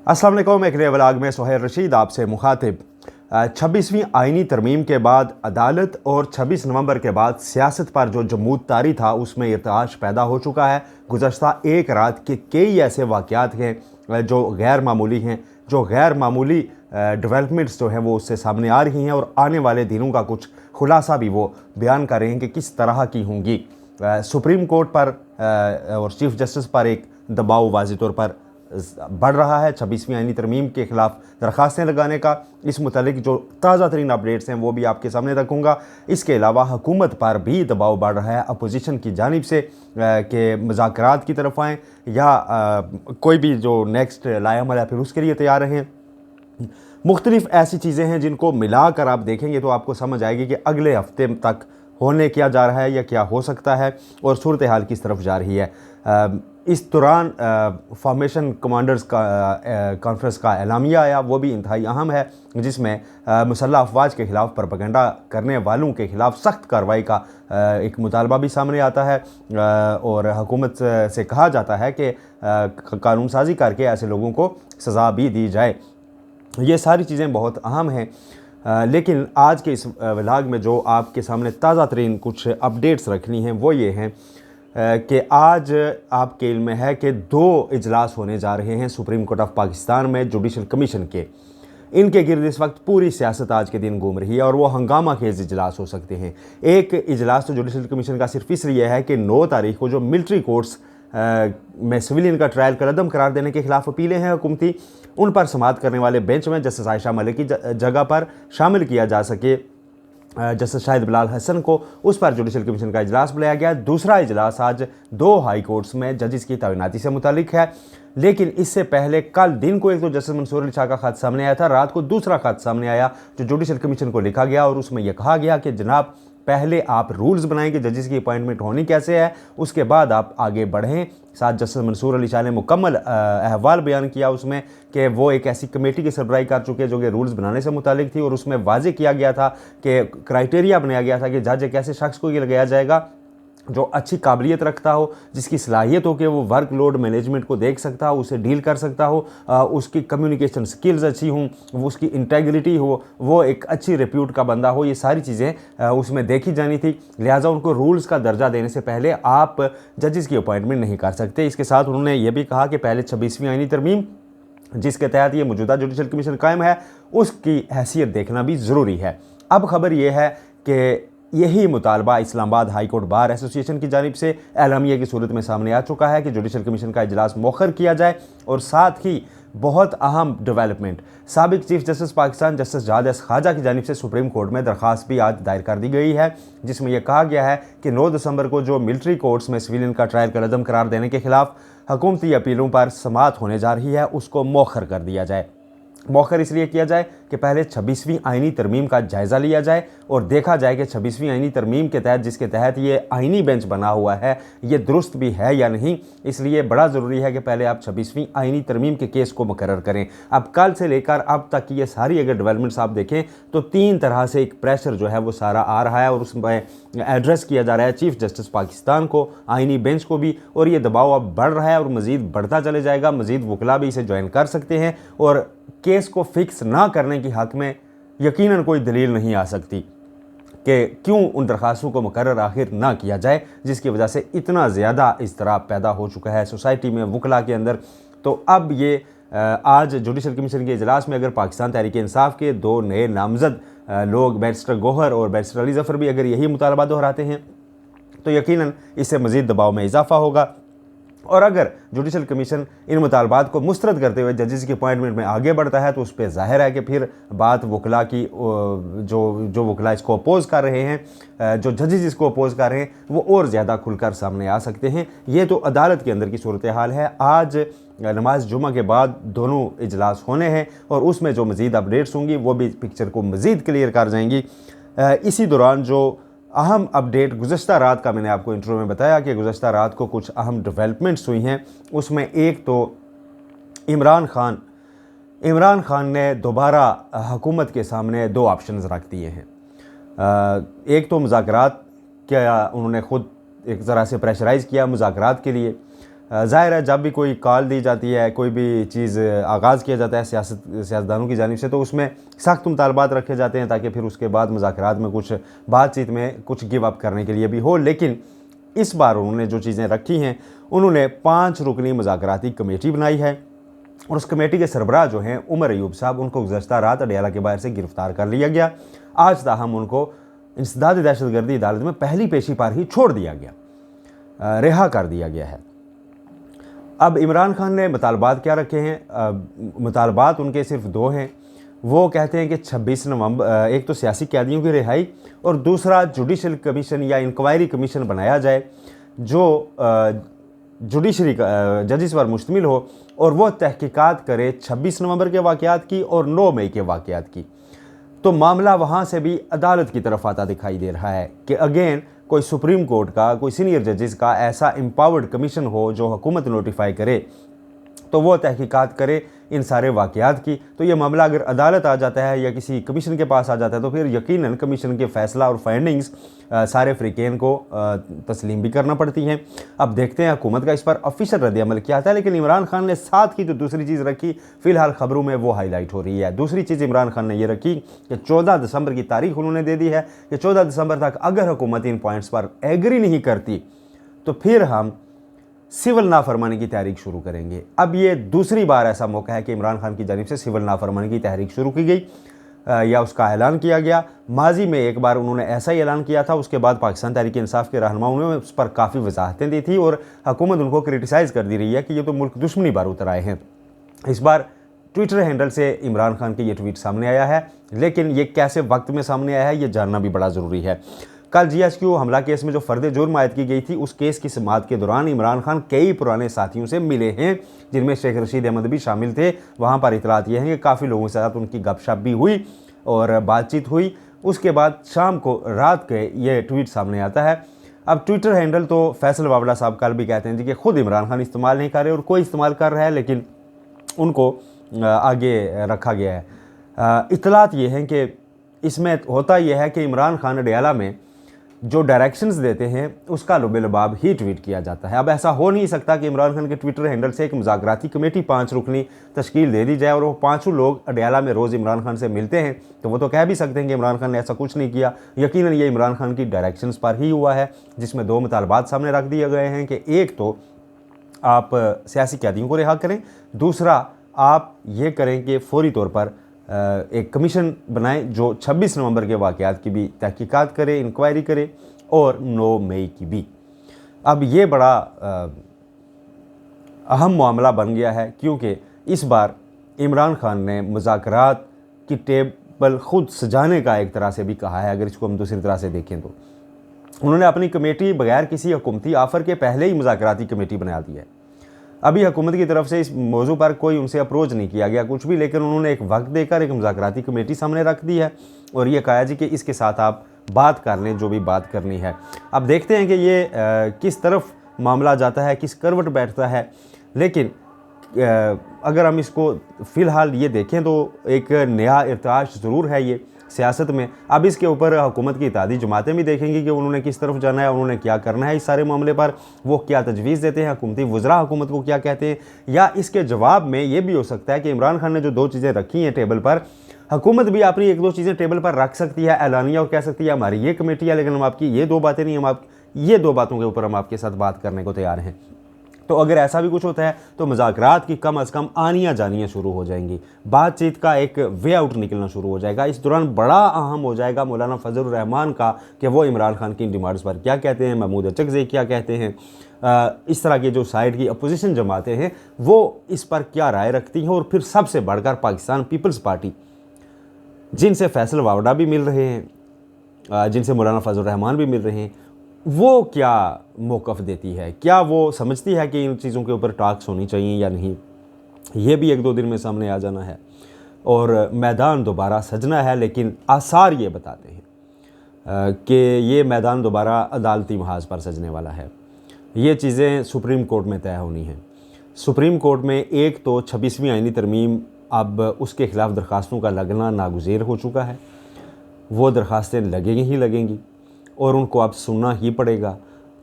अस्सलाम वालेकुम। एक नए व्लॉग में सुहेल रशीद आपसे मुखातिब। 26वीं आइनी तरमीम के बाद अदालत और 26 नवंबर के बाद सियासत पर जो जमूद तारी था उसमें इर्ताश पैदा हो चुका है। गुज़श्ता एक रात के कई ऐसे वाक़यात हैं जो गैर मामूली हैं, जो गैर मामूली डेवलपमेंट्स जो हैं वो उससे सामने आ रही हैं और आने वाले दिनों का कुछ खुलासा भी वो बयान कर रहे हैं कि किस तरह की होंगी। सुप्रीम कोर्ट पर और चीफ जस्टिस पर एक दबाव वाज़ेह तौर पर बढ़ रहा है 26वीं आइनी तरमीम के ख़िलाफ़ दरख्वास्तें लगाने का। इस मुतालिक जो ताज़ा तरीन अपडेट्स हैं वो भी आपके सामने रखूँगा। इसके अलावा हुकूमत पर भी दबाव बढ़ रहा है अपोजिशन की जानिब से कि मुज़ाकरात की तरफ आएँ या कोई भी जो नेक्स्ट लाएअमल है फिर उसके लिए तैयार रहें। मुख्तलिफ़ ऐसी चीज़ें हैं जिनको मिलाकर आप देखेंगे तो आपको समझ आएगी कि अगले हफ्ते तक होने क्या जा रहा है या क्या हो सकता है और सूरत हाल किस तरफ जा रही है। इस दौरान फॉर्मेशन कमांडर्स का कॉन्फ्रेंस का एलामिया आया, वो भी इंतहाई अहम है, जिसमें मुसल्लह अफवाज के ख़िलाफ़ प्रोपेगेंडा करने वालों के ख़िलाफ़ सख्त कार्रवाई का एक मुतालबा भी सामने आता है और हुकूमत से कहा जाता है कि कानून साजी करके ऐसे लोगों को सज़ा भी दी जाए। ये सारी चीज़ें बहुत अहम हैं। लेकिन आज के इस व्लॉग में जो आपके सामने ताज़ा तरीन कुछ अपडेट्स रखनी हैं वो ये हैं कि आज आपके इल्म में है कि 2 इजलास होने जा रहे हैं सुप्रीम कोर्ट ऑफ पाकिस्तान में जुडिशल कमीशन के। इनके गिर्द इस वक्त पूरी सियासत आज के दिन घूम रही है और वो हंगामा खेज इजलास हो सकते हैं। एक इजलास तो जुडिशल कमीशन का सिर्फ इसलिए है कि 9 तारीख को जो मिलिट्री कोर्ट्स में सिविलियन का ट्रायल का रदम करार देने के खिलाफ अपीलें हैं हुकूमती, उन पर समाअत करने वाले बेंच में जस्टिस आयशा मलिक की जगह पर शामिल किया जा सके जस्टिस शाहिद बिलाल हसन को, उस पर जुडिशल कमीशन का इजलास बुलाया गया। दूसरा इजलास आज 2 हाई कोर्ट्स में जजेस की तैनाती से मुतालिक है। लेकिन इससे पहले कल दिन को एक तो जस्टिस मंसूर अली शाह का खत सामने आया था, रात को दूसरा खत सामने आया जो जुडिशल कमीशन को लिखा गया और उसमें यह कहा गया कि जनाब पहले आप रूल्स बनाएं कि जजेस की अपॉइंटमेंट होनी कैसे है, उसके बाद आप आगे बढ़ें। साथ जस्टिस मंसूर अली शाह ने मुकम्मल अहवाल बयान किया उसमें कि वो एक ऐसी कमेटी की सरबराही कर चुके हैं जो कि रूल्स बनाने से मुतालिक थी और उसमें वाज़ेह किया गया था कि क्राइटेरिया बनाया गया था कि जज एक ऐसे शख्स को ये लगाया जाएगा जो अच्छी काबिलियत रखता हो, जिसकी सलाहियत हो कि वो वर्क लोड मैनेजमेंट को देख सकता हो, उसे डील कर सकता हो, उसकी कम्युनिकेशन स्किल्स अच्छी हों, वो उसकी इंटेग्रिटी हो, वो एक अच्छी रिप्यूट का बंदा हो। ये सारी चीज़ें उसमें देखी जानी थी। लिहाजा उनको रूल्स का दर्जा देने से पहले आप जजेस की अपॉइंटमेंट नहीं कर सकते। इसके साथ उन्होंने ये भी कहा कि पहले 26वीं आइनी तरमीम जिसके तहत ये मौजूदा जुडिशल कमीशन कायम है उसकी हैसियत देखना भी ज़रूरी है। अब खबर यह है कि यही मुतालबा Islamabad high court bar association की जानिब से एलामिया की सूरत में सामने आ चुका है कि जुडिशल कमीशन का इजलास मौखर किया जाए। और साथ ही बहुत अहम डेवलपमेंट, साबिक chief justice Pakistan justice Jawwad S Khawaja की जानिब से सुप्रीम कोर्ट में दरख्वास्त भी आज दायर कर दी गई है, जिसमें यह कहा गया है कि 9 दिसंबर को जो मिलिट्री कोर्ट्स में सिविलियन का ट्रायल का रदम करार देने के खिलाफ हुकूमती अपीलों पर समाअत होने जा रही है उसको मौखर कर दिया जाए। मौखर इसलिए किया जाए कि पहले 26वीं आइनी तरमीम का जायज़ा लिया जाए और देखा जाए कि 26वीं आइनी तरमीम के तहत जिसके तहत ये आइनी बेंच बना हुआ है ये दुरुस्त भी है या नहीं। इसलिए बड़ा ज़रूरी है कि पहले आप 26वीं आइनी तरमीम के केस को मुकर्रर करें। अब कल से लेकर अब तक की ये सारी अगर डेवलपमेंट्स आप देखें तो 3 तरह से एक प्रेशर जो है वो सारा आ रहा है और उसमें एड्रेस किया जा रहा है चीफ जस्टिस पाकिस्तान को, आइनी बेंच को भी, और ये दबाव अब बढ़ रहा है और मज़ीद बढ़ता चले जाएगा। मज़ीद वकला भी इसे ज्वाइन कर सकते हैं और केस को फिक्स ना करने की हक़ में यकीनन कोई दलील नहीं आ सकती कि क्यों उन दरख्वास्तों को मुकर्रर आखिर ना किया जाए, जिसकी वजह से इतना ज़्यादा इज़्तिराब पैदा हो चुका है सोसाइटी में, वकला के अंदर। तो अब ये आज जुडिशल कमीशन के इजलास में अगर पाकिस्तान तहरीक इंसाफ के 2 नए नामज़द लोग बैरिस्टर गौहर और बैरिस्टर अली ज़फ़र भी अगर यही मुतालबा दोहराते हैं तो यकीनन इससे मज़ीद दबाव में इजाफ़ा होगा। और अगर जुडिशल कमीशन इन मुतालबात को मुस्तरद करते हुए जजेस की अपॉइंटमेंट में आगे बढ़ता है तो उस पर ज़ाहिर है कि फिर बात वकला की जो वकला इसको अपोज़ कर रहे हैं, जो जजेस इसको अपोज़ कर रहे हैं, वो और ज़्यादा खुलकर सामने आ सकते हैं। ये तो अदालत के अंदर की सूरत हाल है। आज नमाज जुमा के बाद दोनों इजलास होने हैं और उसमें जो मज़ीद अपडेट्स होंगी वो भी पिक्चर को मज़ीद क्लियर कर जाएंगी। इसी दौरान जो अहम अपडेट गुज़श्ता रात का मैंने आपको इंट्रो में बताया कि गुज़श्ता रात को कुछ अहम डेवलपमेंट्स हुई हैं। उसमें एक तो इमरान खान ने दोबारा हुकूमत के सामने 2 ऑप्शंस रख दिए हैं। एक तो मुज़ाकरात, क्या उन्होंने ख़ुद एक ज़रा से प्रेशराइज़ किया मुज़ाकरात के लिए, ज़ाहिर है जब भी कोई कॉल दी जाती है, कोई भी चीज़ आगाज़ किया जाता है सियासतदानों की जानिब से, तो उसमें सख्त मुतालबात रखे जाते हैं ताकि फिर उसके बाद मुज़ाकरात में कुछ बातचीत में कुछ गिव अप करने के लिए भी हो। लेकिन इस बार उन्होंने जो चीज़ें रखी हैं, उन्होंने 5 रुकनी मुज़ाकराती कमेटी बनाई है और उस कमेटी के सरबराह जो हैं उमर अयूब साहब, उनको गुज़श्ता रात अडयाला के बाहर से गिरफ़्तार कर लिया गया। आज ताहम उनको इंसदाद दहशतगर्दी अदालत में पहली पेशी पर ही छोड़ दिया गया, रिहा कर दिया गया है। अब इमरान खान ने मुतालबात क्या रखे हैं? मुतालबात उनके सिर्फ 2 हैं। वो कहते हैं कि 26 नवंबर, एक तो सियासी कैदियों की रिहाई और दूसरा जुडिशल कमीशन या इंक्वायरी कमीशन बनाया जाए जो जुडिशरी जजिस पर मुश्तमिल हो और वह तहकीकात करे 26 नवंबर के वाक़यात की और 9 मई के वाक़यात की। तो मामला वहाँ से भी अदालत की तरफ आता दिखाई दे रहा है कि अगेन कोई सुप्रीम कोर्ट का, कोई सीनियर जजेस का ऐसा एम्पावर्ड कमीशन हो जो हुकूमत नोटिफाई करे, तो वो तहकीकात करे इन सारे वाक़यात की। तो ये मामला अगर अदालत आ जाता है या किसी कमीशन के पास आ जाता है तो फिर यकीनन कमीशन के फ़ैसला और फाइंडिंग्स सारे फ़रीक़ैन को तस्लीम भी करना पड़ती हैं। अब देखते हैं हुकूमत का इस पर ऑफिशियल रद्द-ए-अमल क्या आता है। लेकिन इमरान खान ने साथ ही जो दूसरी चीज़ रखी, फ़िलहाल ख़बरों में वो हाईलाइट हो रही है। दूसरी चीज़ इमरान खान ने ये रखी कि 14 दिसंबर की तारीख उन्होंने दे दी है कि 14 दिसंबर तक अगर हुकूमत इन पॉइंट्स पर एग्री नहीं करती तो फिर हम सिविल नाफरमानी की तहरीक शुरू करेंगे। अब ये दूसरी बार ऐसा मौका है कि इमरान खान की जानिब से सिविल नाफरमानी की तहरीक शुरू की गई या उसका ऐलान किया गया। माजी में एक बार उन्होंने ऐसा ही ऐलान किया था, उसके बाद पाकिस्तान तहरीक इंसाफ के रहनुमाओं ने उस पर काफ़ी वजाहतें दी थी और हुकूमत उनको क्रिटिसाइज़ कर दी रही है कि ये तो मुल्क दुश्मनी बार उतर आए हैं। इस बार ट्विटर हैंडल से इमरान खान के ये ट्वीट सामने आया है, लेकिन ये कैसे वक्त में सामने आया है ये जानना भी बड़ा ज़रूरी है। कल GSQ हमला केस में जो फ़र्द जुर्म आयद की गई थी, उस केस की समाअत के दौरान इमरान खान कई पुराने साथियों से मिले हैं, जिनमें शेख रशीद अहमद भी शामिल थे। वहाँ पर इतलात ये हैं कि काफ़ी लोगों के साथ उनकी गपशप भी हुई और बातचीत हुई। उसके बाद शाम को रात के ये ट्वीट सामने आता है। अब ट्विटर हैंडल तो फैसल वावड़ा साहब कल भी कहते हैं जी कि खुद इमरान खान इस्तेमाल नहीं कर रहे और कोई इस्तेमाल कर रहा है, लेकिन उनको आगे रखा गया है। इतलात ये हैं कि इसमें होता यह है कि इमरान खान अडयाला में जो डायरेक्शंस देते हैं उसका लुबे-लुबाब ही ट्वीट किया जाता है। अब ऐसा हो नहीं सकता कि इमरान खान के ट्विटर हैंडल से एक मुज़ाकराती कमेटी 5 रुकनी तश्कील दे दी जाए और वो 5 लोग अडयाला में रोज़ इमरान खान से मिलते हैं, तो वो तो कह भी सकते हैं कि इमरान खान ने ऐसा कुछ नहीं किया। यकीनन ये इमरान खान की डायरेक्शंस पर ही हुआ है, जिसमें 2 मुतालबात सामने रख दिए गए हैं कि एक तो आप सियासी कैदियों को रिहा करें, दूसरा आप ये करें कि फौरी तौर पर एक कमीशन बनाएं जो 26 नवंबर के वाक़यात की भी तहकीकात करे, इंक्वायरी करे और 9 मई की भी। अब ये बड़ा अहम मामला बन गया है क्योंकि इस बार इमरान खान ने मुज़ाकरात की टेबल ख़ुद सजाने का एक तरह से भी कहा है। अगर इसको हम दूसरी तरह से देखें तो उन्होंने अपनी कमेटी बगैर किसी हुकूमती आफ़र के पहले ही मुज़ाकराती कमेटी बना दी है। अभी हुकूमत की तरफ से इस मौजू पर कोई उनसे अप्रोच नहीं किया गया कुछ भी, लेकिन उन्होंने एक वक्त देकर एक मुज़ाकराती कमेटी सामने रख दी है और ये कहा जी कि इसके साथ आप बात कर लें जो भी बात करनी है। अब देखते हैं कि ये किस तरफ मामला जाता है, किस करवट बैठता है। लेकिन अगर हम इसको फ़िलहाल ये देखें तो एक नया इर्ताश ज़रूर है ये सियासत में। अब इसके ऊपर हुकूमत की इत्तेहादी जमातें भी देखेंगी कि उन्होंने किस तरफ जाना है, उन्होंने क्या करना है इस सारे मामले पर, वो क्या तजवीज़ देते हैं, हुकूमती वज़रा हुकूमत को क्या कहते हैं। या इसके जवाब में ये भी हो सकता है कि इमरान खान ने जो 2 चीज़ें रखी हैं टेबल पर, हुकूमत भी अपनी 1-2 चीज़ें टेबल पर रख सकती है एलानिया और कह सकती है हमारी ये कमेटी है, लेकिन हम आपकी ये 2 बातें नहीं, हम आप ये 2 बातों के ऊपर हम आपके साथ बात करने को तैयार हैं। तो अगर ऐसा भी कुछ होता है तो मुज़ाकरात की कम अज़ कम आनियाँ जानियाँ शुरू हो जाएंगी, बातचीत का एक वे आउट निकलना शुरू हो जाएगा। इस दौरान बड़ा अहम हो जाएगा मौलाना फजलुर रहमान का कि वो इमरान खान की डिमांड्स पर क्या कहते हैं, महमूद अचकज़ई क्या कहते हैं, इस तरह की जो साइड की अपोजिशन जमातें हैं वो इस पर क्या राय रखती हैं। और फिर सबसे बढ़कर पाकिस्तान पीपल्स पार्टी, जिनसे फैसल वावड़ा भी मिल रहे हैं, जिनसे मौलाना फजलुर रहमान भी मिल रहे हैं, वो क्या मौक़िफ़ देती है, क्या वो समझती है कि इन चीज़ों के ऊपर टॉक्स होनी चाहिए या नहीं, ये भी 1-2 दिन में सामने आ जाना है और मैदान दोबारा सजना है। लेकिन आसार ये बताते हैं कि ये मैदान दोबारा अदालती महाज पर सजने वाला है। ये चीज़ें सुप्रीम कोर्ट में तय होनी हैं। सुप्रीम कोर्ट में एक तो 26वीं आईनी तरमीम, अब उसके ख़िलाफ़ दरख्वास्तों का लगना नागुज़ेर हो चुका है, वो दरख्वास्तें लगेंगी ही लगेंगी और उनको अब सुनना ही पड़ेगा।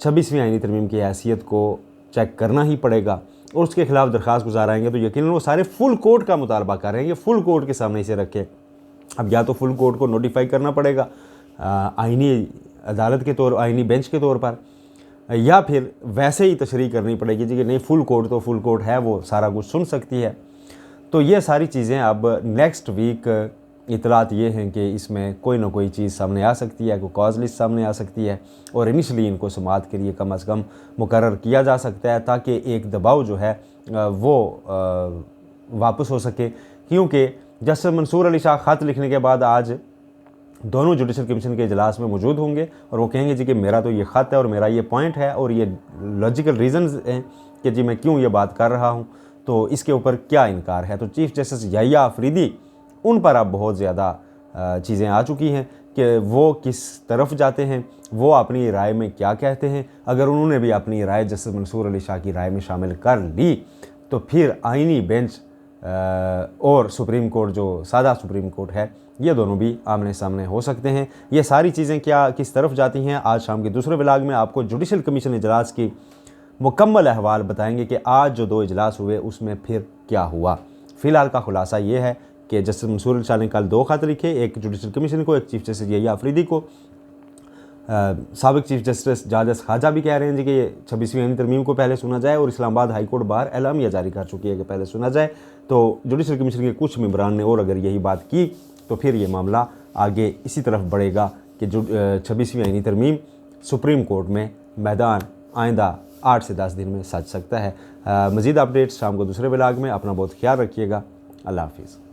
26वीं आईनी तरमीम की हैसियत को चेक करना ही पड़ेगा और उसके खिलाफ दरख्वास्त गुजार आएंगे तो यकीनन वो सारे फुल कोर्ट का मुतालबा करेंगे, फुल कोर्ट के सामने इसे रखें। अब या तो फुल कोर्ट को नोटिफाई करना पड़ेगा आइनी अदालत के तौर, आइनी बेंच के तौर पर, या फिर वैसे ही तशरीह करनी पड़ेगी जी कि नहीं फुल कोर्ट तो फुल कोर्ट है, वो सारा कुछ सुन सकती है। तो ये सारी चीज़ें अब नेक्स्ट वीक इतलात ये हैं कि इसमें कोई ना कोई चीज़ सामने आ सकती है, कोई कॉज लिस्ट सामने आ सकती है और इनिशली इनको समाअत के लिए कम अज़ कम मुकर्रर किया जा सकता है ताकि एक दबाव जो है वो वापस हो सके। क्योंकि जस्टिस मंसूर अली शाह ख़त लिखने के बाद आज दोनों जुडिशल कमीशन के इजलास में मौजूद होंगे और वो कहेंगे जी कि मेरा तो ये ख़त है और मेरा ये पॉइंट है और ये लॉजिकल रीज़न्स हैं कि जी मैं क्यों ये बात कर रहा हूँ, तो इसके ऊपर क्या इनकार है। तो चीफ़ जस्टिस याहिया अफरीदी उन पर अब बहुत ज़्यादा चीज़ें आ चुकी हैं कि वो किस तरफ जाते हैं, वो अपनी राय में क्या कहते हैं। अगर उन्होंने भी अपनी राय जस्टिस मंसूर अली शाह की राय में शामिल कर ली तो फिर आइनी बेंच और सुप्रीम कोर्ट जो सादा सुप्रीम कोर्ट है, ये दोनों भी आमने सामने हो सकते हैं। ये सारी चीज़ें क्या किस तरफ जाती हैं, आज शाम के दूसरे व्लॉग में आपको जुडिशल कमीशन इजलास की मुकम्मल अहवाल बताएंगे कि आज जो 2 इजलास हुए उसमें फिर क्या हुआ। फ़िलहाल का खुलासा ये है कि जस्टिस मंसूर अली शाह ने कल 2 ख़त लिखे, एक जुडिशल कमीशन को, एक चीफ जस्टिस याहिया अफरीदी को। साबिक चीफ जस्टिस जाजस ख्वाजा भी कह रहे हैं जी कि 26वीं आईनी तरमीम को पहले सुना जाए और इस्लामाबाद हाई कोर्ट बार एलामिया जारी कर चुकी है कि पहले सुना जाए। तो जुडिशल कमीशन के कुछ मेंबरान ने और अगर यही बात की तो फिर ये मामला आगे इसी तरफ बढ़ेगा कि जो 26वीं आईनी तरमीम सुप्रीम कोर्ट में मैदान आइंदा 8 से 10 दिन में सज सकता है। मज़ीद अपडेट्स शाम को दूसरे व्लॉग में। अपना बहुत ख्याल रखिएगा। अल्लाह हाफिज़।